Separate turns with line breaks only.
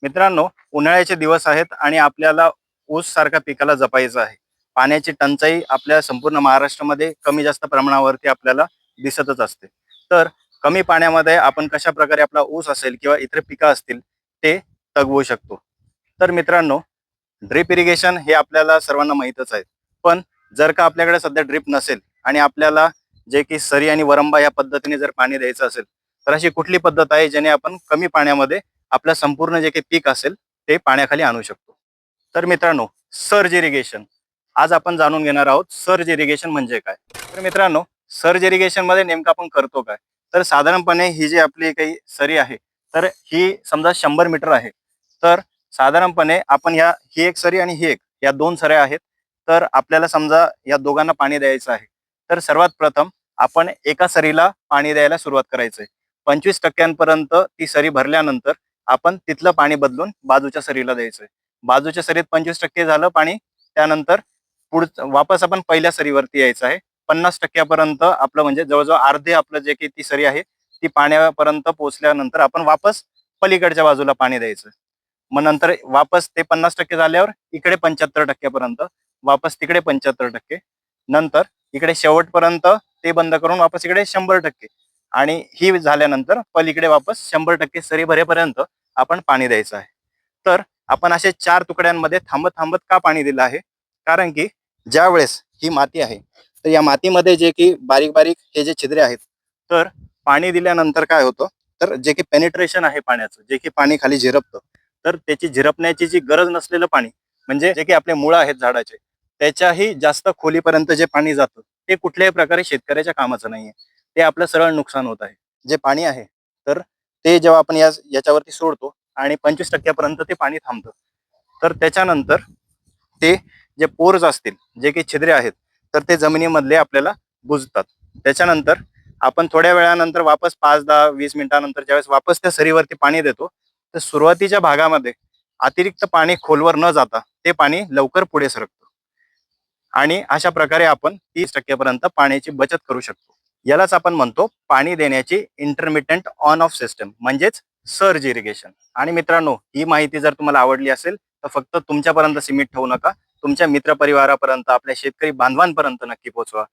मित्रांनो, उन्हाळ्याचे दिवस आहेत आणि आपल्याला ऊस सारख्या पिकाला जपायचं आहे. पाण्याची टंचाई आपल्या संपूर्ण महाराष्ट्रामध्ये कमी जास्त प्रमाणावरती आपल्याला दिसतच असते. तर कमी पाण्यामध्ये आपण कशा प्रकारे आपला ऊस असेल किंवा इतर पिकं असतील ते तगवू शकतो. तर मित्रांनो, ड्रिप इरिगेशन हे आपल्याला सर्वांना माहीतच आहे. पण जर का आपल्याकडे सध्या ड्रिप नसेल आणि आपल्याला जे की सरी आणि वरंबा या पद्धतीने जर पाणी द्यायचं असेल, तर अशी कुठली पद्धत आहे ज्याने आपण कमी पाण्यामध्ये आपलं संपूर्ण जे काही पीक असेल ते पाण्याखाली आणू शकतो? तर मित्रांनो, सर्ज इरिगेशन आज आपण जाणून घेणार आहोत. सर्ज इरिगेशन म्हणजे काय? तर मित्रांनो, सर्ज इरिगेशन मध्ये नेमकं आपण करतो काय? तर साधारणपणे ही जी आपली काही सरी आहे, तर ही समजा 100 मीटर आहे. तर साधारणपणे आपण ही एक सरी आणि ही एक, या दोन सऱ्या आहेत. तर आपल्याला समजा या दोघांना पाणी द्यायचं आहे. तर सर्वात प्रथम आपण एका सरीला पाणी द्यायला सुरुवात करायचं आहे. 25% ती सरी भरल्यानंतर आपण तिथलं पाणी बदलून बाजूच्या सरीला द्यायचंय. बाजूच्या सरीत 25% झालं पाणी, त्यानंतर वापस आपण पहिल्या सरीवरती यायचं आहे. 50% आपलं म्हणजे जवळजवळ अर्धे आपलं जे काही ती सरी आहे ती पाण्यापर्यंत पोहोचल्यानंतर आपण वापस पलीकडच्या बाजूला पाणी द्यायचं. मग नंतर वापस ते 50% झाल्यावर इकडे 75% पर्यंत, वापस तिकडे 75%, नंतर इकडे शेवटपर्यंत ते बंद करून वापस इकडे 100%, आणि ही झाल्यानंतर पलीकडे वापस 100% सरी भरेपर्यंत आपण पाणी द्यायचं आहे. तर आपण असे 4 तुकड्यांमध्ये थांबत थांबत का पाणी दिलं आहे? कारण की ज्या वेळेस ही माती आहे, तर या मातीमध्ये जे की बारीक बारीक हे जे छिद्रे आहेत, तर पाणी दिल्यानंतर काय होतं, तर जे की पेनिट्रेशन आहे पाण्याचं, जे की पाणी खाली झिरपतं, तर त्याची झिरपण्याची जी गरज नसलेलं पाणी, म्हणजे जे की आपले मुळं आहेत झाडाचे, त्याच्याही जास्त खोलीपर्यंत जे पाणी जातं ते कुठल्याही प्रकारे शेतकऱ्याच्या कामाचं नाहीये. ते आपलं सरळ नुकसान होत आहे. जे पाणी आहे, तर ते जेव्हा आपण याच्यावरती सोडतो आणि 25% पर्यंत ते पाणी थांबतं. तर त्याच्यानंतर ते जे पोर्स असतील, जे काही छिद्रे आहेत, तर ते जमिनीमधले आपल्याला बुजतात. त्याच्यानंतर आपण थोड्या वेळानंतर वापस 5, 10, 20 मिनिटानंतर ज्यावेळेस वापस त्या सरीवरती पाणी देतो, तर सुरुवातीच्या भागामध्ये अतिरिक्त पाणी खोलवर न जाता ते पाणी लवकर पुढे सरकतं. आणि अशा प्रकारे आपण 30% पर्यंत पाण्याची बचत करू शकतो. यालाच आपण म्हणतो पाणी देण्याची इंटरमिटंट ऑन ऑफ सिस्टम, म्हणजेच सर्ज इरिगेशन. आणि मित्रांनो, ही माहिती जर तुम्हाला आवडली असेल तर फक्त तुमच्यापर्यंत सीमित ठेवू नका, तुमच्या मित्रपरिवारापर्यंत, आपल्या शेतकरी बांधवांपर्यंत नक्की पोहोचवा.